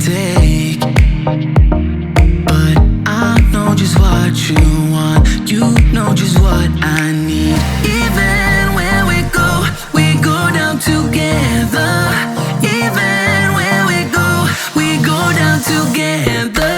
take. But I know just what you want. You know just what I need. Even when we go down together. Even when we go down together.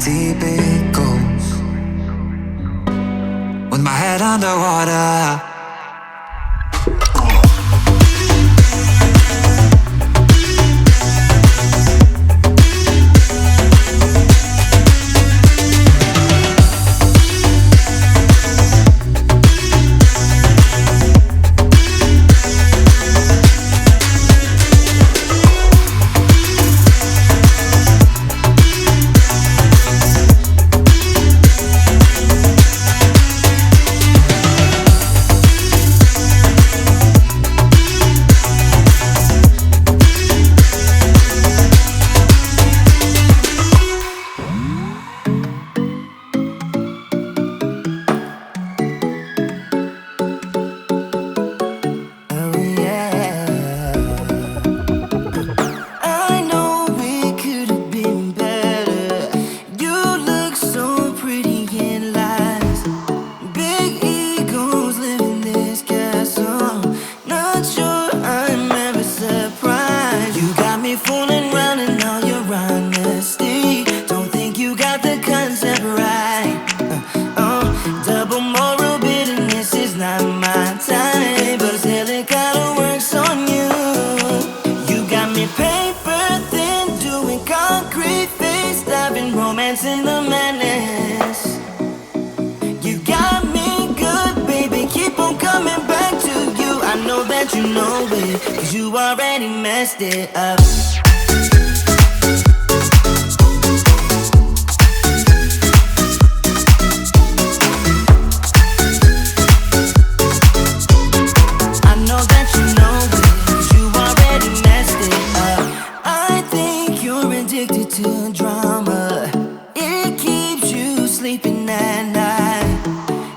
deep it goes. With my head underwater. that you know it, 'cause you already messed it up. I know that you know it, 'cause you already messed it up. I think you're addicted to drama. It keeps you sleeping at night.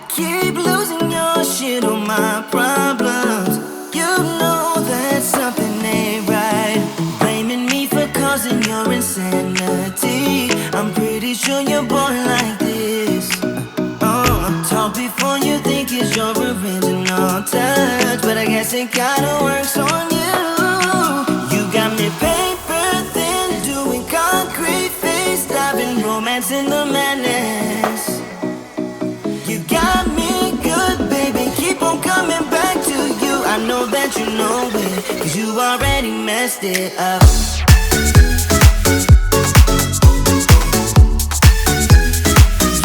Keep losing your shit on my problems. You know that something ain't right. Blaming me for causing your insanity. I'm pretty sure you're born like this. Talk before you think it's your original touch, but I guess it kinda works on you. You got me paper thin, doing concrete face, diving, romance in the madness. You got me good, baby, keep on coming back to you. I know that you know it, 'cause you already messed it up.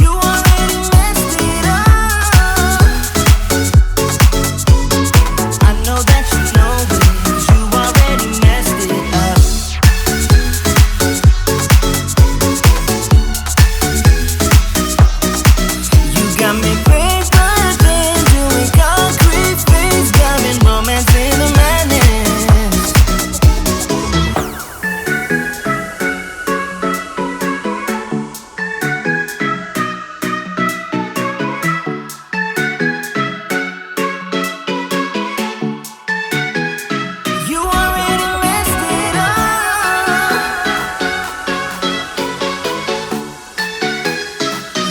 You already messed it up. I know that you know it, 'cause you already messed it up. You got me paper thin, doing concrete face, diving, romance in the madness. You already messed it up.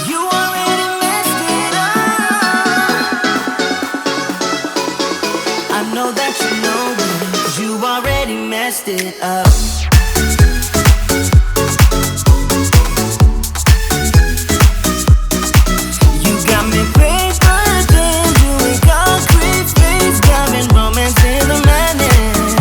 You already messed it up. I know that you know it, 'cause you already messed it up. You got me paper thin, doing concrete face, diving, romance in the madness.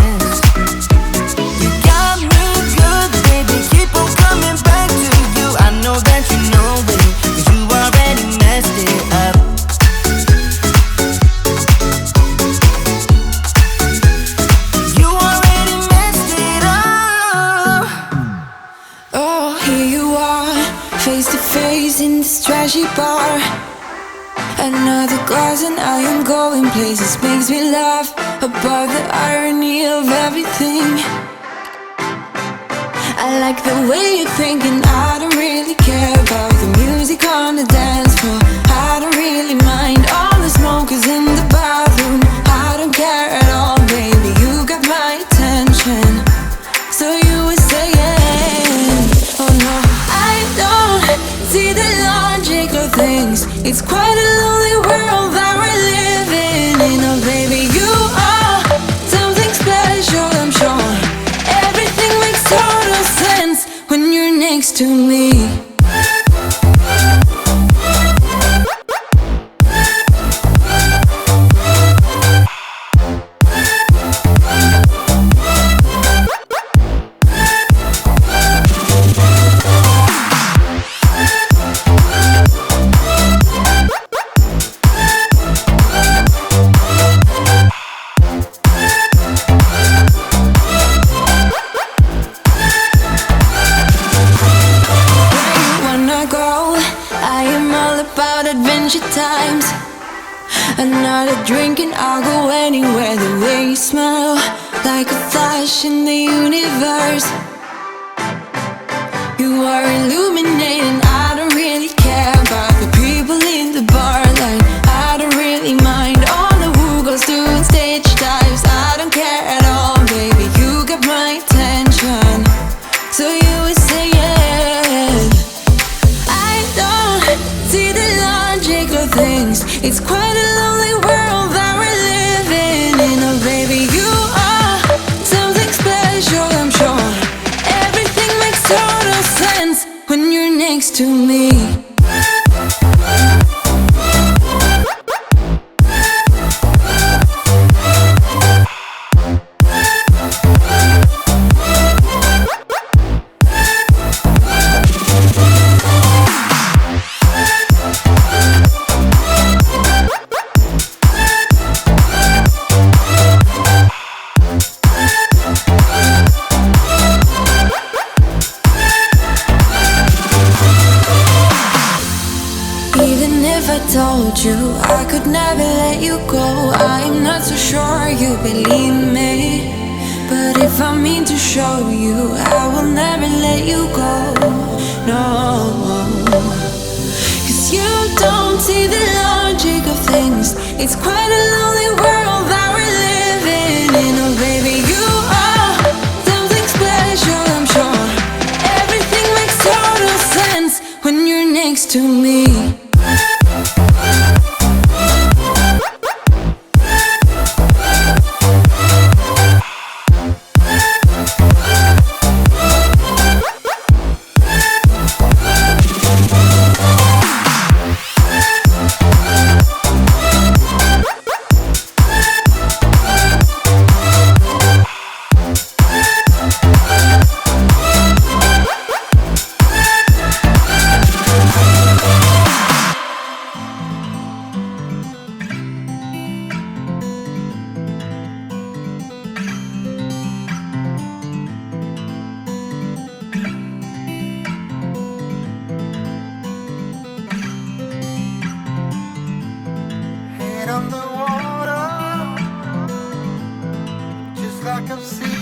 You got me good, baby, keep on coming back to you. I know that you know it, 'cause you already messed it up. You already messed it up. Oh, here you are, face to face in this trashy bar. Another glass and I am going places. Makes me laugh about the irony of everything. I like the way you're thinking. I don't really care about the music on the dance floor. I don't really mind all the smokers in the bathroom. I don't care at all, baby, you got my attention. So you were saying, oh no, I don't see the logic of things. It's quite a lonely world that we're living in. Oh baby, you are something special, I'm sure. Everything makes total sense when you're next to me. Wanna go? I am all about adventure times. Another drink and I'll go anywhere. The way you smell, like a flash in the universe. You are illuminating. I don't really care about the people in the bar line. I don't really mind all the who goes doing stage dives. I don't care at all, baby, you got my attention. So you were saying, I don't see the logic of things. It's quite a lonely world that we're living in. Oh baby, you are something special, I'm sure. Everything makes total sense when you're next to me. I'm not so sure you believe me, but if I mean to show you, I will never let you go. No, 'cause you don't see the logic of things. It's quite a lonely world that we're living in. Oh baby, you are something special, I'm sure. Everything makes total sense when you're next to me. Head on the water, just like I've seen.